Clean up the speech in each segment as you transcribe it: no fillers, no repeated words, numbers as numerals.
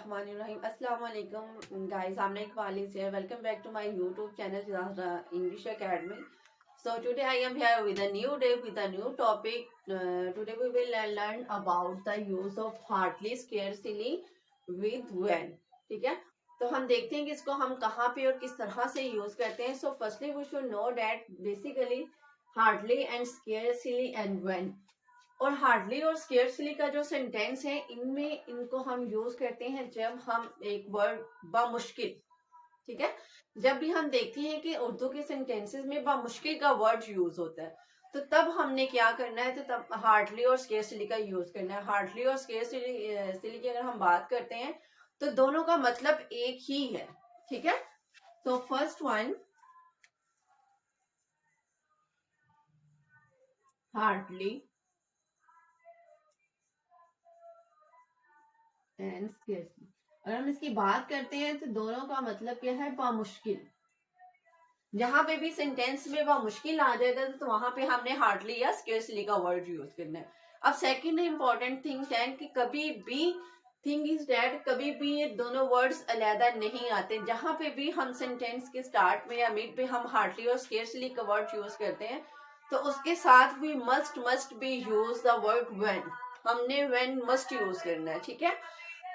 Bismillahirrahmanirrahim. Assalamu alaikum guys. I'm Iqbal is here. Welcome back to my YouTube channel English Academy. So today I am here with a new day with a new topic. Today we will learn about the use of hardly, scarcely with when. ठीक है, तो हम देखते हैं कि इसको हम कहाँ पे और किस तरह से यूज करते हैं. So firstly we should know that basically hardly and scarcely and when. और हार्डली और स्केर्सली का जो सेंटेंस है इनमें इनको हम यूज करते हैं जब हम एक वर्ड बामुश्किल, ठीक है, जब भी हम देखते हैं कि उर्दू के सेंटेंसेस में बामुश्किल का वर्ड यूज होता है तो तब हमने क्या करना है, तो तब हार्डली और स्केर्सली का यूज करना है. हार्डली और स्केर्सली की अगर हम बात करते हैं तो दोनों का मतलब एक ही है. ठीक है, तो first one hardly and scarcely. अगर हम इसकी बात करते हैं तो दोनों का मतलब क्या है, बामुश्किल. जहां पे भी सेंटेंस में बामुश्किल आ जाएगा तो वहां पे हमने हार्डली या स्केर्सली का वर्ड यूज करना है. अब सेकंड इंपॉर्टेंट थिंग है कि कभी भी थिंग इज दैट कभी भी ये दोनों वर्ड्स अलहदा नहीं आते. जहां पे भी हम सेंटेंस के स्टार्ट में या मिड पे हम हार्डली और स्केर्सली का वर्ड यूज करते हैं तो उसके साथ we must be use the word when. हमने व्हेन मस्ट यूज करना है. ठीक है,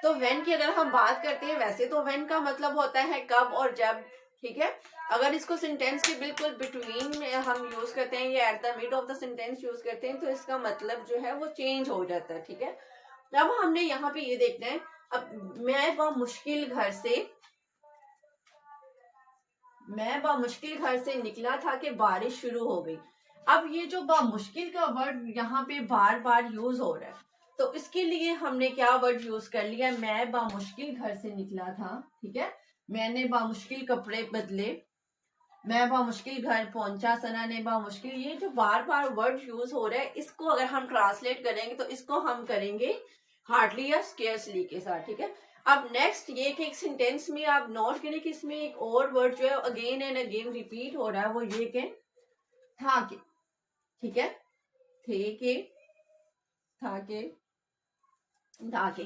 तो व्हेन की अगर हम बात करते हैं, वैसे तो व्हेन का मतलब होता है कब और जब. ठीक है, अगर इसको सेंटेंस के बिल्कुल बिटवीन में हम यूज करते हैं या at the mid of the sentence use करते हैं तो इसका मतलब जो है वो चेंज हो जाता है. ठीक है, अब हमने यहाँ पे ये देखना है. अब मैं बामुश्किल घर से निकला था कि बारिश शुरू हो गई. अब ये जो बामुश्किल का वर्ड यहाँ पे बार बार यूज हो रहा है तो इसके लिए हमने क्या वर्ड यूज कर लिया, मैं बामुश्किल घर से निकला था. ठीक है, मैंने बामुश्किल कपड़े बदले, मैं बामुश्किल घर पहुंचा, सना ने बामुश्किल. ये जो बार बार वर्ड यूज हो रहा है इसको अगर हम ट्रांसलेट करेंगे तो इसको हम करेंगे हार्डली या स्केर्सली के साथ. ठीक है, अब नेक्स्ट ये कि एक सेंटेंस में आप नोट करें कि इसमें एक और वर्ड जो है अगेन एंड अगेन रिपीट हो रहा है, वो ये कि था के. ठीक है, थे के, था के, था के.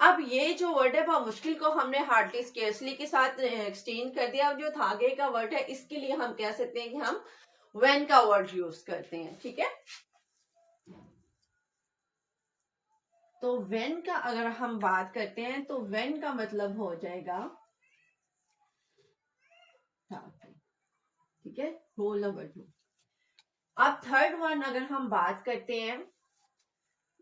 अब ये जो वर्ड है बामुश्किल को हमने हार्डली स्केर्सली के साथ एक्सचेंज कर दिया. अब जो थागे का वर्ड है इसके लिए हम कह सकते हैं कि हम व्हेन का वर्ड यूज करते हैं. ठीक है, तो व्हेन का अगर हम बात करते हैं तो व्हेन का मतलब हो जाएगा थागे. ठीक है, रोल नंबर 2. अब थर्ड वन अगर हम बात करते हैं,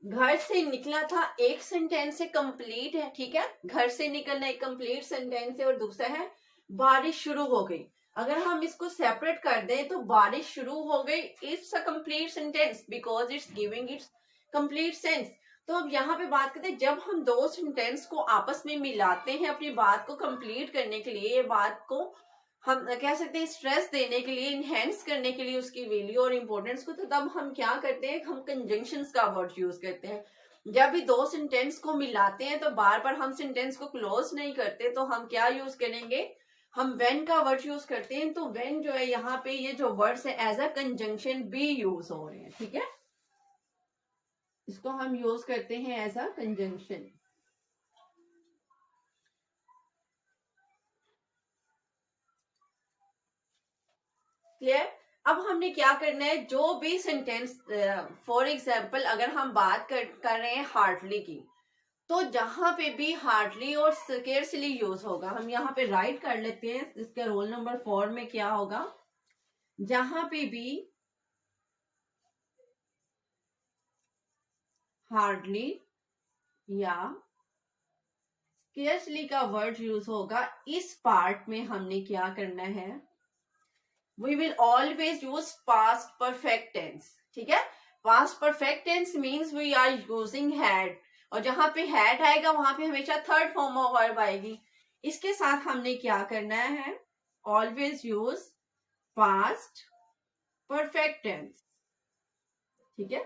घर से निकला था एक सेंटेंस से कंप्लीट है. ठीक है, घर से निकलना एक कंप्लीट सेंटेंस है और दूसरा है बारिश शुरू हो गई. अगर हम इसको सेपरेट कर दें तो बारिश शुरू हो गई it's a complete sentence because it's giving it's complete sense. तो अब यहाँ पे बात करते हैं जब हम दो सेंटेंस को आपस में मिलाते हैं अपनी बात को कंप्लीट करने के लिए, ये बात को हम कह सकते हैं स्ट्रेस देने के लिए, इनहेंस करने के लिए उसकी वैल्यू और इंपॉर्टेंस को, तो तब हम क्या करते हैं, हम कंजंक्शंस का वर्ड यूज करते हैं. जब भी दो सेंटेंस को मिलाते हैं तो बार बार हम सेंटेंस को क्लोज नहीं करते तो हम क्या यूज करेंगे, हम व्हेन का वर्ड यूज करते हैं. तो व्हेन जो है यहाँ पे ये जो वर्ड्स है एज अ कंजंक्शन भी यूज हो रहे हैं. ठीक है, इसको हम यूज करते हैं एज अ कंजंक्शन. क्लियर. अब हमने क्या करना है, जो भी सेंटेंस फॉर एग्जाम्पल अगर हम बात कर रहे हैं हार्डली की तो जहां पे भी हार्डली और स्केर्सली यूज होगा हम यहाँ पे राइट कर लेते हैं. इसका रोल नंबर 4 में क्या होगा, जहां पे भी हार्डली या स्केर्सली का वर्ड यूज होगा इस पार्ट में हमने क्या करना है, we will always use past perfect tense. ठीक है, past perfect tense means we are using had और जहां पे had आएगा वहां पे हमेशा थर्ड फॉर्म ऑफ वर्ब आएगी. इसके साथ हमने क्या करना है, always use past perfect tense. ठीक है,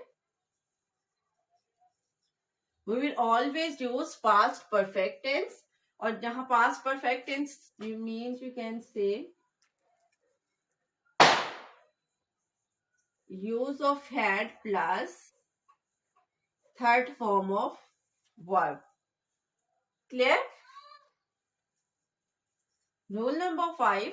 we will always use past perfect tense और जहां past perfect tense means you can say use of had plus third form of verb. Clear? Rule number 5।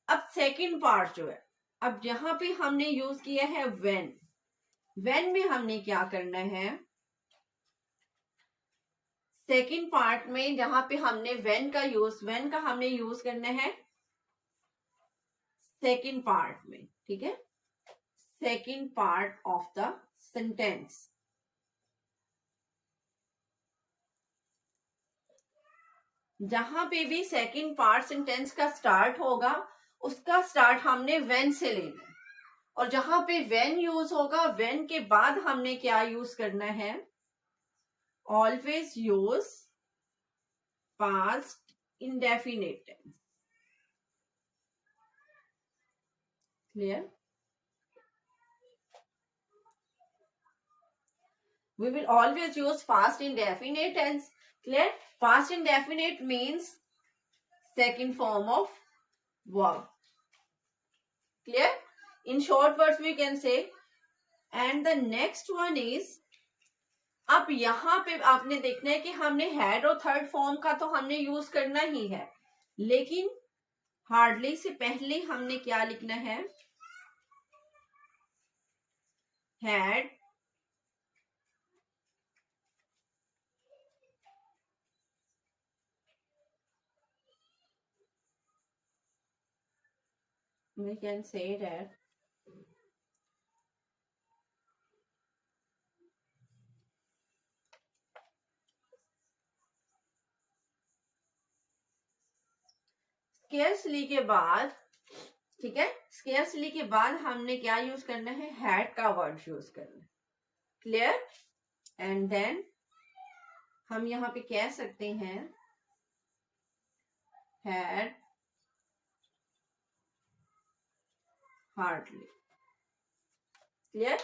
अब सेकंड पार्ट जो है, अब यहां पे हमने यूज किया है व्हेन में हमने क्या करना है, सेकंड पार्ट में जहां पे हमने व्हेन का हमने यूज करना है सेकंड पार्ट में, ठीक है, second part of the sentence. जहां पे भी सेकंड पार्ट सेंटेंस का स्टार्ट होगा उसका स्टार्ट हमने व्हेन से लेना है, और जहां पे व्हेन यूज होगा व्हेन के बाद हमने क्या यूज करना है, always use past indefinite tense. Clear? We will always use past indefinite tense. Clear? Past indefinite means second form of verb. Clear? In short words we can say. And the next one is, अब यहां पे आपने देखना है कि हमने had और third form का तो हमने यूज करना ही है, लेकिन हार्डली से पहले हमने क्या लिखना है, had we can say that scarcely के बाद, ठीक है, स्केर्सली के बाद हमने क्या यूज करना है, हैड का वर्ड यूज करना है। क्लियर? एंड देन हम यहां पे कह सकते हैं हैड हार्डली। क्लियर?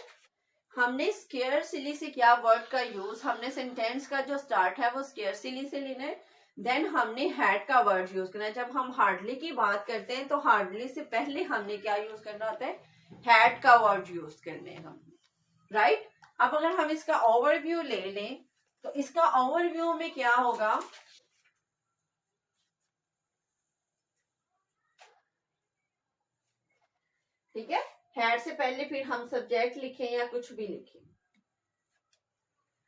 हमने स्केर्सली से क्या वर्ड का यूज, हमने सेंटेंस का जो स्टार्ट है वो स्केर्सली से लेना है, देन हमने हैड का वर्ड यूज करना है। जब हम हार्डली की बात करते हैं तो हार्डली से पहले हमने क्या यूज करना होता है, हैड का वर्ड यूज करने हैं हम, राइट? अब अगर हम इसका ओवरव्यू ले लें तो इसका ओवरव्यू में क्या होगा, ठीक है, हैड से पहले फिर हम सब्जेक्ट लिखें या कुछ भी लिखें।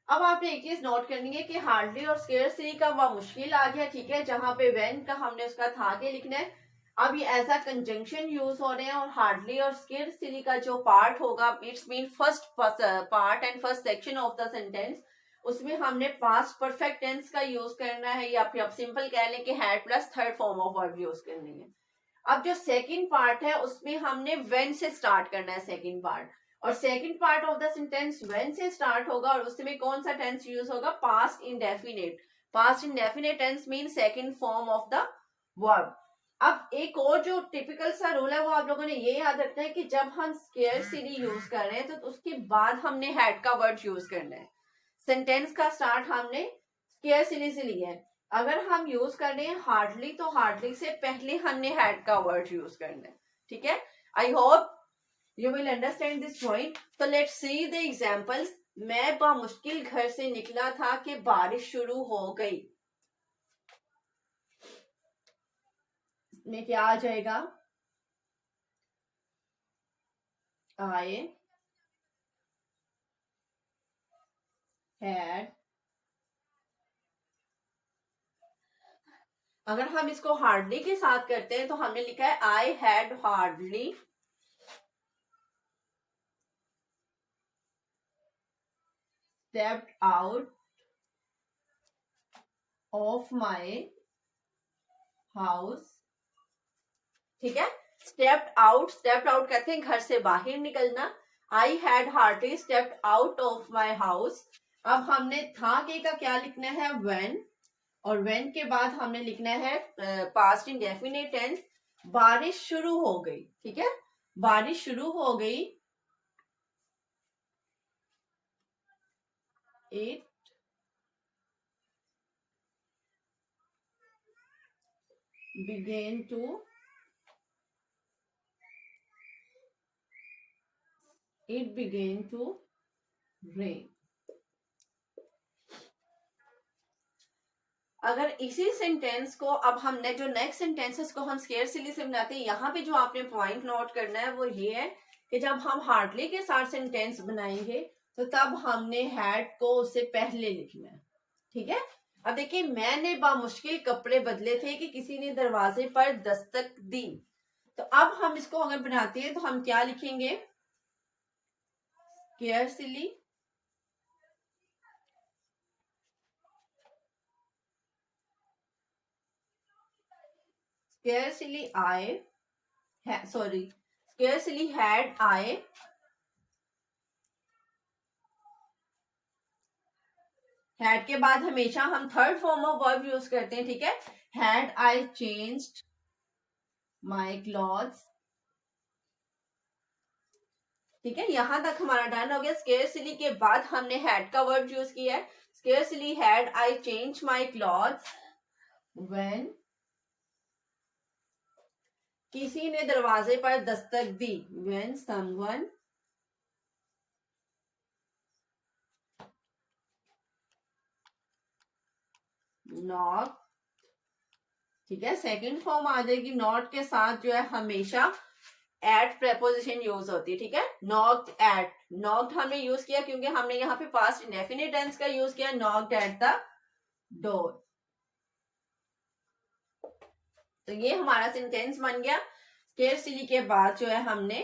अब आपने एक चीज नोट करनी है कि हार्डली और स्केर्सली का वह मुश्किल आ गया, ठीक है, जहां पे व्हेन का हमने उसका था के लिखना है, अब ये एज अ कंजंक्शन यूज हो रहे हैं, और हार्डली और स्केर्सली का जो पार्ट होगा, it's mean first part and first section of the sentence, उसमें हमने पास्ट परफेक्ट टेंस का यूज करना है, या फिर आप सिंपल कह लें कि had plus third form of verb use करनी है। अब जो सेकंड पार्ट है उसमें हमने व्हेन से स्टार्ट करना है सेकंड पार्ट, और second part of the sentence when से स्टार्ट होगा, और उसमें कौन सा टेंस यूज होगा, past indefinite. Past indefinite tens mean second form of the verb. अब एक और जो टिपिकल सा रूल है वो आप लोगों ने ये याद रखना है कि जब हम स्केर्सली यूज कर रहे हैं तो उसके बाद हमने हैड का वर्ड यूज करना है। सेंटेंस का स्टार्ट हमने स्केर्सली से लिया है, अगर हम यूज कर रहे हैं हार्डली तो हार्डली से पहले हमने हैड का वर्ड यूज करना है, ठीक है। I hope you will understand this point. तो लेट्स सी द एग्जांपल्स। मैं बामुश्किल घर से निकला था कि बारिश शुरू हो गई, में क्या आ जाएगा, आई हैड, अगर हम इसको हार्डली के साथ करते हैं तो हमने लिखा है I had hardly stepped out of my house, ठीक है। स्टेप्ड आउट कहते हैं घर से बाहर निकलना। I had hardly stepped out of my house. अब हमने था के का क्या लिखना है, व्हेन, और व्हेन के बाद हमने लिखना है पास्ट इंडेफिनिट टेंस। बारिश शुरू हो गई, ठीक है, बारिश शुरू हो गई, इट began to rain। अगर इसी सेंटेंस को अब हमने जो नेक्स्ट सेंटेंसेस को हम स्केर्सली से बनाते हैं, यहाँ पे जो आपने पॉइंट नोट करना है वो ये है कि जब हम हार्डली के साथ सेंटेंस बनाएंगे तो तब हमने हैड को उससे पहले लिखना है, ठीक है। अब देखिए, मैंने बामुश्किल कपड़े बदले थे कि किसी ने दरवाजे पर दस्तक दी। तो अब हम इसको अगर बनाते हैं तो हम क्या लिखेंगे, scarcely scarcely scarcely had I had के बाद हमेशा हम third form of verb use करते हैं, ठीक है। had I changed my clothes, ठीक है। यहां तक हमारा डन हो गया। scarcely के बाद हमने had का वर्ब यूज किया है। scarcely had I changed my clothes when किसी ने दरवाजे पर दस्तक दी, when someone knocked, ठीक है। सेकंड फॉर्म आ जाएगी, नॉट के साथ जो है हमेशा एट प्रेपोजिशन यूज होती है, ठीक है। नॉक्ड एट, नॉक्ड हमने यूज किया क्योंकि हमने यहाँ पे पास्ट इंडेफिनिट टेंस का यूज किया, नॉक्ड एट द डोर। तो ये हमारा सेंटेंस बन गया। स्केर्सली के बाद जो है हमने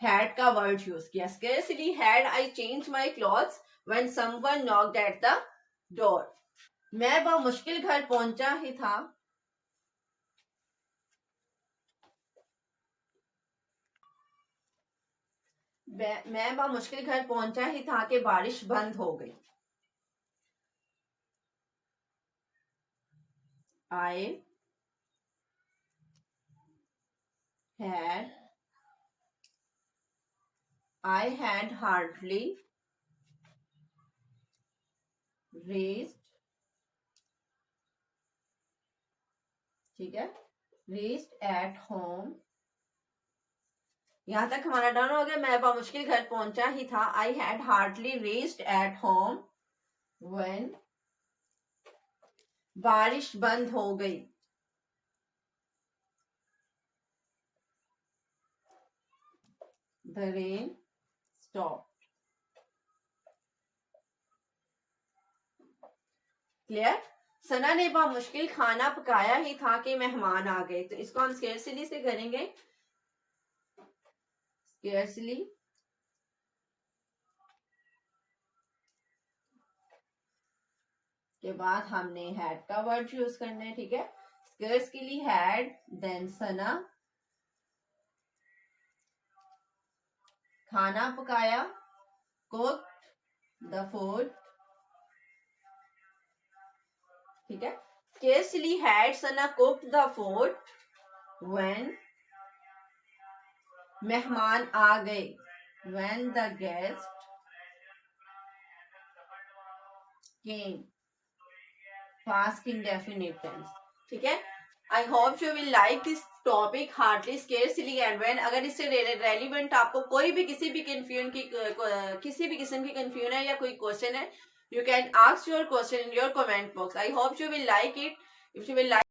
हैड का वर्ड यूज किया। Scarcely had I change my clothes when someone knocked at the door. मैं मुश्किल घर पहुंचा ही था, मैं मुश्किल घर पहुंचा ही था कि बारिश बंद हो गई। I had hardly raised, ठीक है, raised at home। यहां तक हमारा डन हो गया। मैं मुश्किल घर पहुंचा ही था, I had hardly raised at home when बारिश बंद हो गई। The rain stopped। क्लियर। सना ने मुश्किल खाना पकाया ही था कि मेहमान आ गए। तो इसको हम स्केर्सली से करेंगे। स्केर्सली के बाद हमने हैड का वर्ड यूज करना है, ठीक है। स्केर्सली हैड देन सना खाना पकाया, कुक्ड द फूड, ठीक है। Scarcely had Sana cooked the food when मेहमान आ गए, when the guest came, past indefinite tense, ठीक है। I hope you will like this topic hardly, scarcely and when। अगर इससे रेलिवेंट आपको कोई भी किसी भी किस्म की कंफ्यूजन है या कोई क्वेश्चन है, you can ask your question in your comment box. I hope you will like it. If you will like